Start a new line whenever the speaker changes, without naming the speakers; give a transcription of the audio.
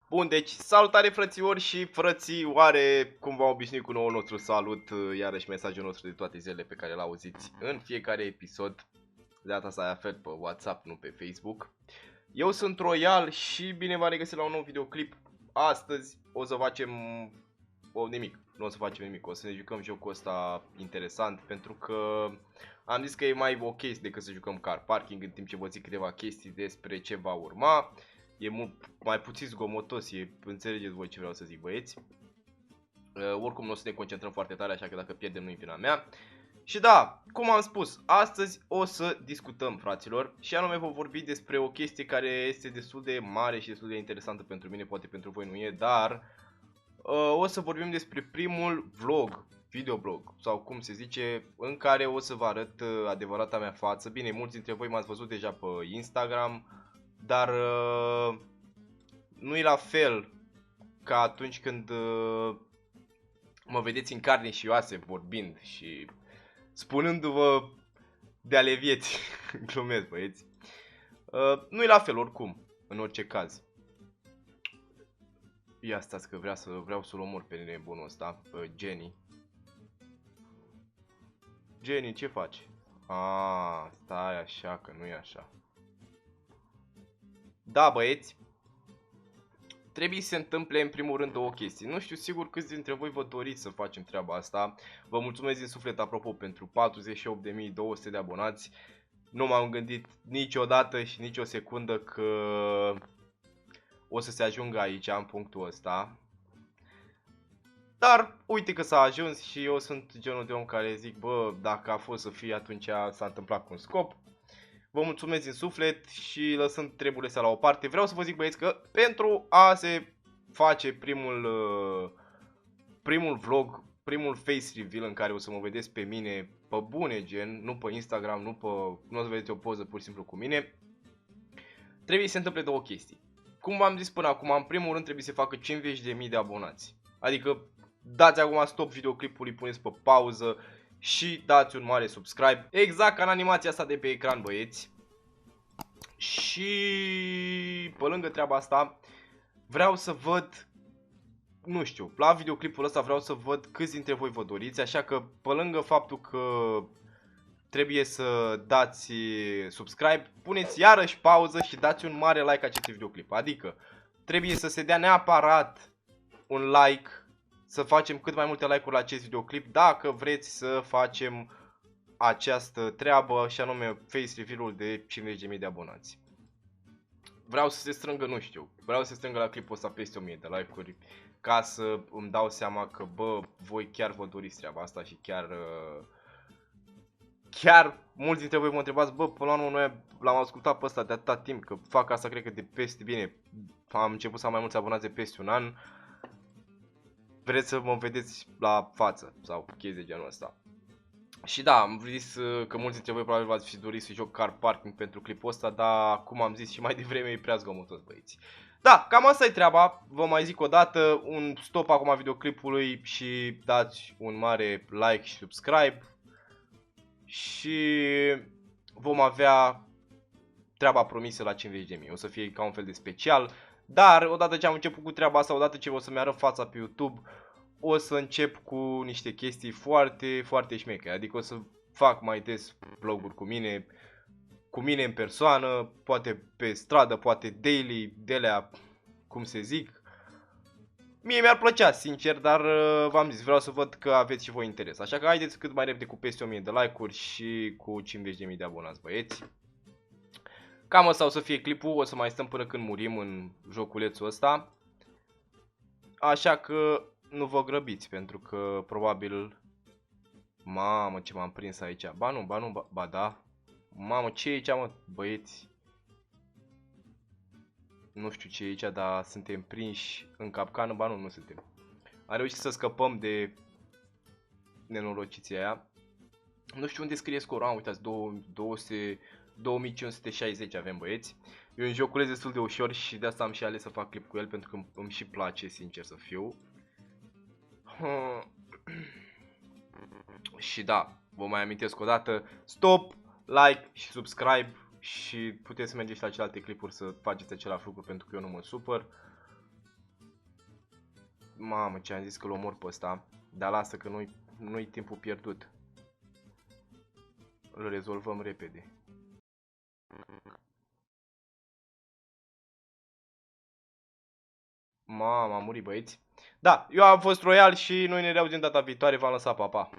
Bun, deci salutare frățiori și frățioare, cum v-am obișnuit cu noul nostru salut, iarăși mesajul nostru de toate zilele pe care l-auziți în fiecare episod. De data asta afel pe WhatsApp, nu pe Facebook. Eu sunt Royal și bine v-am regăsit la un nou videoclip. Astăzi o să facem nimic, nu o să facem nimic, o să ne jucăm jocul ăsta interesant pentru că am zis că e mai ok decât să jucăm car parking în timp ce vă zic câteva chestii despre ce va urma. E mai puțin zgomotos, înțelegeți voi ce vreau să zic, băieți. Oricum nu o să ne concentrăm foarte tare, așa că dacă pierdem nu-i vina mea. Și da, cum am spus, astăzi o să discutăm, fraților, și anume vom vorbi despre o chestie care este destul de mare și destul de interesantă pentru mine, poate pentru voi nu e, dar o să vorbim despre primul vlog, videoblog, sau cum se zice, în care o să vă arăt adevărata mea față. Bine, mulți dintre voi m-ați văzut deja pe Instagram, dar nu e la fel ca atunci când mă vedeți în carne și oase vorbind și spunându-vă de ale vieții. Glumesc, băieți. Nu e la fel oricum, în orice caz. Ia stați că vreau să-l omor pe nebunul ăsta, pe Jenny. Jenny, ce faci? Stai așa, că nu e așa. Da, băieți. Trebuie să se întâmple în primul rând două chestii. Nu știu sigur câți dintre voi vă doriți să facem treaba asta. Vă mulțumesc din suflet apropo pentru 48.200 de abonați. Nu m-am gândit niciodată și nicio secundă că o să se ajungă aici în punctul ăsta. Dar uite că s-a ajuns și eu sunt genul de om care zic, bă, dacă a fost să fie, atunci s-a întâmplat cu un scop. Vă mulțumesc din suflet și lăsând treburile astea la o parte, vreau să vă zic, băieți, că pentru a se face primul vlog, primul face reveal în care o să mă vedeți pe mine pe bune gen, nu pe Instagram, nu o să vedeți o poză pur și simplu cu mine, trebuie să se întâmple două chestii. Cum v-am zis până acum, în primul rând trebuie să facă 50.000 de abonați. Adică dați acum stop videoclipului, puneți pe pauză și dați un mare subscribe, exact ca în animația asta de pe ecran, băieți. Și pe lângă treaba asta, vreau să văd, nu știu, la videoclipul ăsta vreau să văd câți dintre voi vă doriți, așa că pe lângă faptul că trebuie să dați subscribe, puneți iarăși pauză și dați un mare like acestui videoclip. Adică trebuie să se dea neapărat un like, să facem cât mai multe like-uri la acest videoclip dacă vreți să facem această treabă și anume face reveal-ul de 50.000 de abonați. Vreau să se strângă, nu știu, vreau să se strângă la clipul ăsta peste 1000 de like-uri ca să îmi dau seama că, bă, voi chiar vă doriți treaba asta și chiar mulți dintre voi mă întrebați, bă, până la urmă noi l-am ascultat pe ăsta de atâta timp, că fac asta cred că de peste, bine, am început să am mai mulți abonați de peste un an. Vreți să mă vedeți la față sau chestii de genul ăsta. Și da, am zis că mulți dintre voi probabil v-ați fi dorit să joc car parking pentru clipul ăsta, dar cum am zis și mai devreme e prea zgomotos, băieți. Da, cam asta e treaba, vă mai zic o dată, un stop acum videoclipului și dați un mare like și subscribe. Și vom avea treaba promisă la 50.000, o să fie ca un fel de special. Dar odată ce am început cu treaba asta, odată ce o să-mi arăt fața pe YouTube, o să încep cu niște chestii foarte, foarte șmechere. Adică o să fac mai des vloguri cu mine în persoană, poate pe stradă, poate daily, de-alea, cum se zic. Mie mi-ar plăcea, sincer, dar v-am zis, vreau să văd că aveți și voi interes. Așa că haideți cât mai repede cu peste 1000 de like-uri și cu 50.000 de abonați, băieți. Cam asta o să fie clipul, o să mai stăm până când murim în joculețul ăsta. Așa că nu vă grăbiți, pentru că probabil... Mamă, ce m-am prins aici. Ba da. Mamă, ce e aici, mă, băieți? Nu știu ce e aici, dar suntem prinși în capcană. Ba nu suntem. Am reușit să scăpăm de nenorociții aia. Nu știu unde scrie scorul. Uitați, 2560 avem, băieți. E un joculeț destul de ușor și de asta am și ales să fac clip cu el, pentru că îmi și place, sincer să fiu. Și da, vă mai amintesc o dată, stop, like și subscribe și puteți să mergeți la celelalte clipuri să faceți același lucru pentru că eu nu mă supăr. Mamă, ce am zis că l omor pe ăsta. Dar lasă că nu-i timpul pierdut. Îl rezolvăm repede. Mamă, am murit, băieți. Da, eu am fost Royal și noi ne reauzim data viitoare. V-am lăsat, pa, pa.